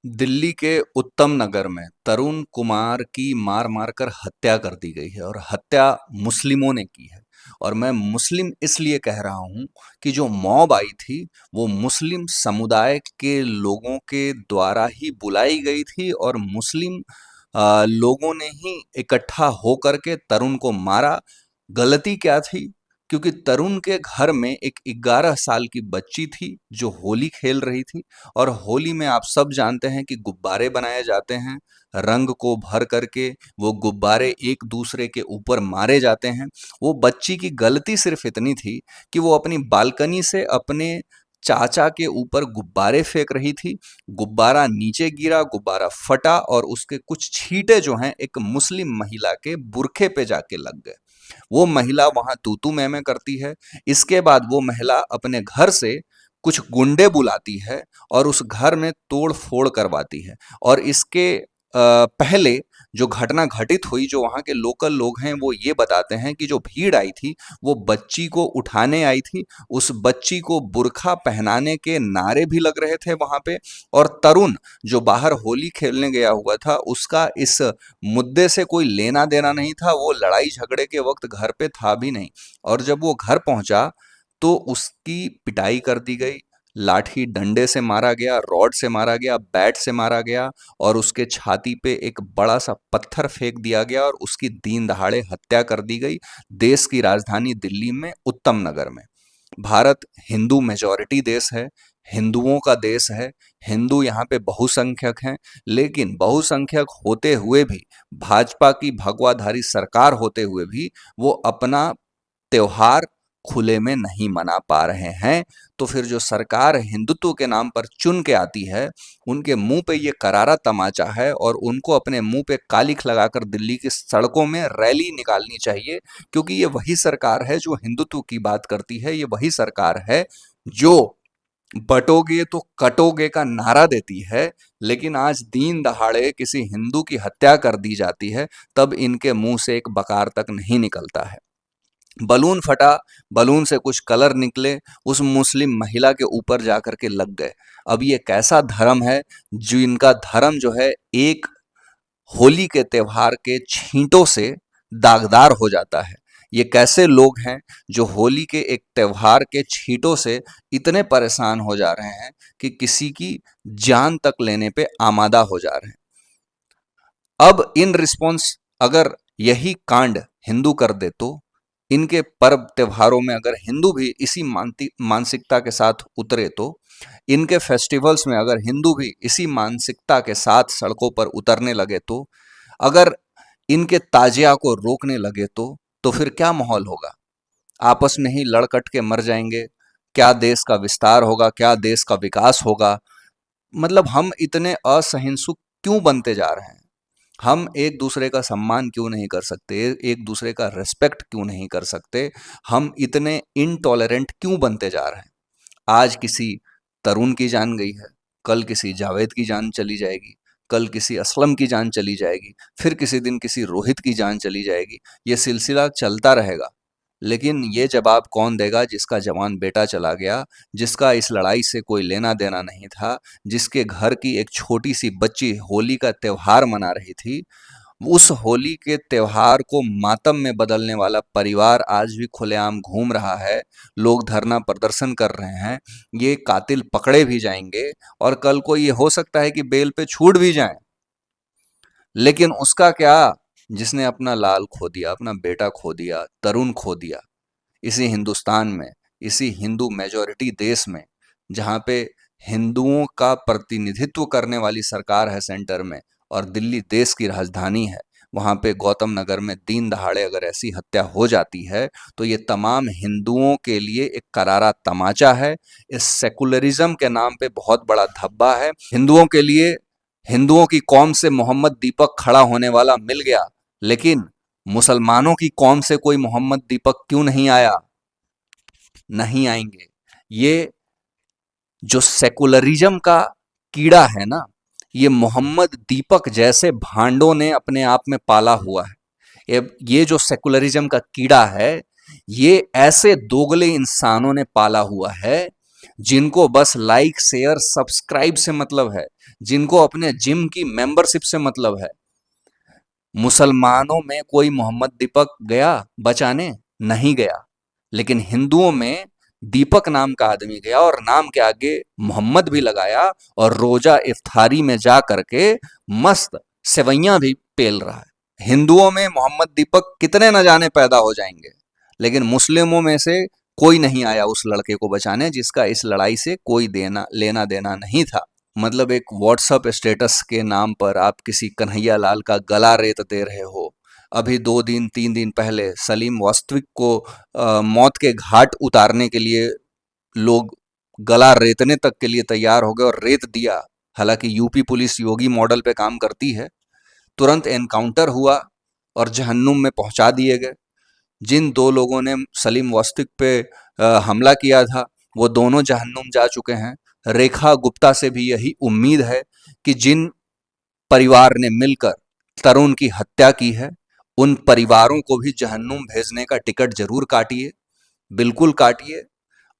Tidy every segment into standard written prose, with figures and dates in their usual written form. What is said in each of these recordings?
दिल्ली के उत्तम नगर में तरुण कुमार की मार मार कर हत्या कर दी गई है और हत्या मुस्लिमों ने की है। और मैं मुस्लिम इसलिए कह रहा हूं कि जो मॉब आई थी वो मुस्लिम समुदाय के लोगों के द्वारा ही बुलाई गई थी और मुस्लिम लोगों ने ही इकट्ठा होकर के तरुण को मारा। गलती क्या थी? क्योंकि तरुण के घर में एक 11 साल की बच्ची थी जो होली खेल रही थी। और होली में आप सब जानते हैं कि गुब्बारे बनाए जाते हैं, रंग को भर करके वो गुब्बारे एक दूसरे के ऊपर मारे जाते हैं। वो बच्ची की गलती सिर्फ इतनी थी कि वो अपनी बालकनी से अपने चाचा के ऊपर गुब्बारे फेंक रही थी। गुब्बारा नीचे गिरा, गुब्बारा फटा और उसके कुछ छींटे जो हैं एक मुस्लिम महिला के बुरखे पे जाके लग गए। वो महिला वहां तू मैं करती है। इसके बाद वो महिला अपने घर से कुछ गुंडे बुलाती है और उस घर में तोड़ फोड़ करवाती है। और इसके पहले जो घटना घटित हुई, जो वहां के लोकल लोग हैं वो ये बताते हैं कि जो भीड़ आई थी वो बच्ची को उठाने आई थी। उस बच्ची को बुर्खा पहनाने के नारे भी लग रहे थे वहां पे। और तरुण जो बाहर होली खेलने गया हुआ था उसका इस मुद्दे से कोई लेना देना नहीं था, वो लड़ाई झगड़े के वक्त घर पे था भी नहीं। और जब वो घर पहुंचा तो उसकी पिटाई कर दी गई, लाठी डंडे से मारा गया, रॉड से मारा गया, बैट से मारा गया और उसके छाती पे एक बड़ा सा पत्थर फेंक दिया गया और उसकी दीन दहाड़े हत्या कर दी गई देश की राजधानी दिल्ली में उत्तम नगर में। भारत हिंदू मेजॉरिटी देश है, हिंदुओं का देश है, हिंदू यहाँ पे बहुसंख्यक हैं। लेकिन बहुसंख्यक होते हुए भी, भाजपा की भगवाधारी सरकार होते हुए भी वो अपना त्योहार खुले में नहीं मना पा रहे हैं। तो फिर जो सरकार हिंदुत्व के नाम पर चुन के आती है, उनके मुंह पे ये करारा तमाचा है और उनको अपने मुंह पे कालिख लगाकर दिल्ली की सड़कों में रैली निकालनी चाहिए। क्योंकि ये वही सरकार है जो हिंदुत्व की बात करती है, ये वही सरकार है जो बटोगे तो कटोगे का नारा देती है। लेकिन आज दीन दहाड़े किसी हिंदू की हत्या कर दी जाती है तब इनके मुंह से एक बकार तक नहीं निकलता है। बलून फटा, बलून से कुछ कलर निकले, उस मुस्लिम महिला के ऊपर जाकर के लग गए। अब ये कैसा धर्म है जो इनका धर्म जो है एक होली के त्योहार के छींटों से दागदार हो जाता है। ये कैसे लोग हैं जो होली के एक त्योहार के छींटों से इतने परेशान हो जा रहे हैं कि किसी की जान तक लेने पे आमादा हो जा रहे हैं। अब इन रिस्पॉन्स अगर यही कांड हिंदू कर दे तो इनके पर्व त्योहारों में अगर हिंदू भी इसी मानसिकता के साथ उतरे तो, इनके फेस्टिवल्स में अगर हिंदू भी इसी मानसिकता के साथ सड़कों पर उतरने लगे तो, अगर इनके ताजिया को रोकने लगे तो फिर क्या माहौल होगा? आपस में ही लड़कट के मर जाएंगे। क्या देश का विस्तार होगा, क्या देश का विकास होगा? मतलब हम इतने असहिष्णुक क्यों बनते जा रहे हैं? हम एक दूसरे का सम्मान क्यों नहीं कर सकते? एक दूसरे का रिस्पेक्ट क्यों नहीं कर सकते? हम इतने इनटॉलरेंट क्यों बनते जा रहे हैं? आज किसी तरुण की जान गई है, कल किसी जावेद की जान चली जाएगी, कल किसी असलम की जान चली जाएगी, फिर किसी दिन किसी रोहित की जान चली जाएगी। ये सिलसिला चलता रहेगा। लेकिन ये जवाब कौन देगा जिसका जवान बेटा चला गया, जिसका इस लड़ाई से कोई लेना देना नहीं था, जिसके घर की एक छोटी सी बच्ची होली का त्योहार मना रही थी? उस होली के त्योहार को मातम में बदलने वाला परिवार आज भी खुलेआम घूम रहा है। लोग धरना प्रदर्शन कर रहे हैं। ये कातिल पकड़े भी जाएंगे और कल को ये हो सकता है कि बेल पे छूट भी जाएं। लेकिन उसका क्या, जिसने अपना लाल खो दिया, अपना बेटा खो दिया, तरुण खो दिया, इसी हिंदुस्तान में, इसी हिंदू मेजॉरिटी देश में, जहाँ पे हिंदुओं का प्रतिनिधित्व करने वाली सरकार है सेंटर में और दिल्ली देश की राजधानी है, वहाँ पे गौतम नगर में दीन दहाड़े अगर ऐसी हत्या हो जाती है तो ये तमाम हिंदुओं के लिए एक करारा तमाचा है। इस सेकुलरिज्म के नाम पे बहुत बड़ा धब्बा है। हिंदुओं के लिए, हिंदुओं की कौम से मोहम्मद दीपक खड़ा होने वाला मिल गया, लेकिन मुसलमानों की कौम से कोई मोहम्मद दीपक क्यों नहीं आया? नहीं आएंगे। ये जो सेकुलरिज्म का कीड़ा है ना, ये मोहम्मद दीपक जैसे भांडों ने अपने आप में पाला हुआ है। ये जो सेकुलरिज्म का कीड़ा है, ये ऐसे दोगले इंसानों ने पाला हुआ है जिनको बस लाइक शेयर सब्सक्राइब से मतलब है, जिनको अपने जिम की मेंबरशिप से मतलब है। मुसलमानों में कोई मोहम्मद दीपक गया बचाने? नहीं गया। लेकिन हिंदुओं में दीपक नाम का आदमी गया और नाम के आगे मोहम्मद भी लगाया और रोजा इफ्तारी में जा करके मस्त सेवैयां भी पेल रहा है। हिंदुओं में मोहम्मद दीपक कितने न जाने पैदा हो जाएंगे, लेकिन मुस्लिमों में से कोई नहीं आया उस लड़के को बचाने जिसका इस लड़ाई से कोई देना लेना देना नहीं था। मतलब एक व्हाट्सएप स्टेटस के नाम पर आप किसी कन्हैया लाल का गला रेत दे रहे हो। अभी 2 दिन 3 दिन पहले सलीम वास्तविक को मौत के घाट उतारने के लिए लोग गला रेतने तक के लिए तैयार हो गए और रेत दिया। हालांकि यूपी पुलिस योगी मॉडल पे काम करती है। तुरंत एनकाउंटर हुआ और जहन्नुम में पहुंचा दिए गए। जिन 2 लोगों ने सलीम वास्तविक पे हमला किया था वो दोनों जहन्नुम जा चुके हैं। रेखा गुप्ता से भी यही उम्मीद है कि जिन परिवार ने मिलकर तरुण की हत्या की है उन परिवारों को भी जहन्नुम भेजने का टिकट जरूर काटिए, बिल्कुल काटिए।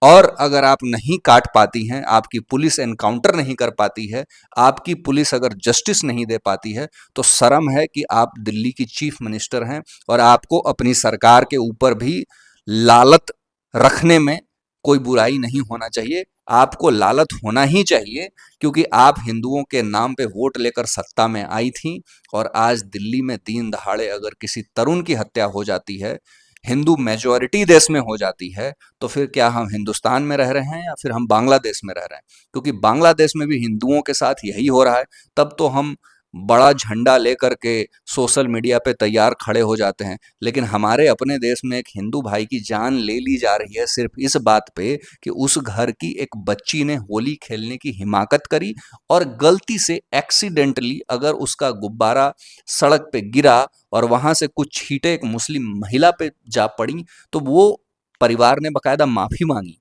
और अगर आप नहीं काट पाती हैं, आपकी पुलिस एनकाउंटर नहीं कर पाती है, आपकी पुलिस अगर जस्टिस नहीं दे पाती है, तो शर्म है कि आप दिल्ली की चीफ मिनिस्टर हैं और आपको अपनी सरकार के ऊपर भी लालत रखने में कोई बुराई नहीं होना चाहिए। आपको लालत होना ही चाहिए क्योंकि आप हिंदुओं के नाम पे वोट लेकर सत्ता में आई थी और आज दिल्ली में दिन दहाड़े अगर किसी तरुण की हत्या हो जाती है, हिंदू मेजॉरिटी देश में हो जाती है, तो फिर क्या हम हिंदुस्तान में रह रहे हैं या फिर हम बांग्लादेश में रह रहे हैं? क्योंकि बांग्लादेश में भी हिंदुओं के साथ यही हो रहा है। तब तो हम बड़ा झंडा लेकर के सोशल मीडिया पे तैयार खड़े हो जाते हैं, लेकिन हमारे अपने देश में एक हिंदू भाई की जान ले ली जा रही है सिर्फ इस बात पे कि उस घर की एक बच्ची ने होली खेलने की हिमाकत करी और गलती से एक्सीडेंटली अगर उसका गुब्बारा सड़क पे गिरा और वहां से कुछ छींटे एक मुस्लिम महिला पे जा पड़ी, तो वो परिवार ने बकायदा माफी मांगी।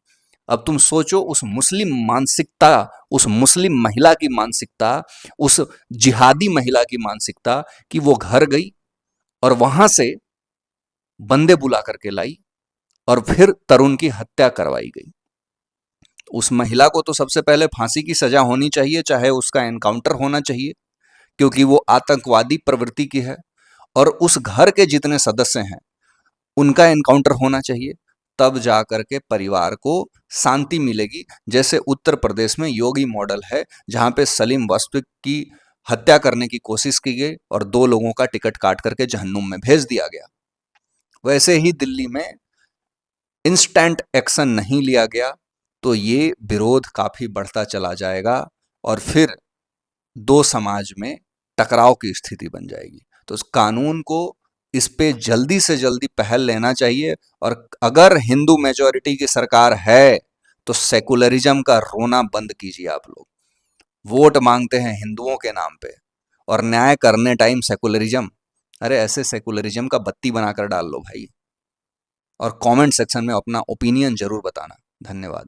अब तुम सोचो उस मुस्लिम मानसिकता, उस मुस्लिम महिला की मानसिकता, उस जिहादी महिला की मानसिकता कि वो घर गई और वहां से बंदे बुला करके लाई और फिर तरुण की हत्या करवाई गई। उस महिला को तो सबसे पहले फांसी की सजा होनी चाहिए, चाहे उसका एनकाउंटर होना चाहिए, क्योंकि वो आतंकवादी प्रवृत्ति की है। और उस घर के जितने सदस्य हैं उनका एनकाउंटर होना चाहिए। तब जाकर के परिवार को शांति मिलेगी। जैसे उत्तर प्रदेश में योगी मॉडल है जहां पे सलीम वास्तविक की हत्या करने की कोशिश की गई और 2 लोगों का टिकट काट करके जहन्नुम में भेज दिया गया। वैसे ही दिल्ली में इंस्टेंट एक्शन नहीं लिया गया तो ये विरोध काफी बढ़ता चला जाएगा और फिर 2 समाज में टकराव की स्थिति बन जाएगी। तो इस कानून को इस पे जल्दी से जल्दी पहल लेना चाहिए। और अगर हिंदू मेजॉरिटी की सरकार है तो सेकुलरिज्म का रोना बंद कीजिए। आप लोग वोट मांगते हैं हिंदुओं के नाम पे और न्याय करने टाइम सेकुलरिज्म, अरे ऐसे सेकुलरिज्म का बत्ती बनाकर डाल लो भाई। और कमेंट सेक्शन में अपना ओपिनियन जरूर बताना। धन्यवाद।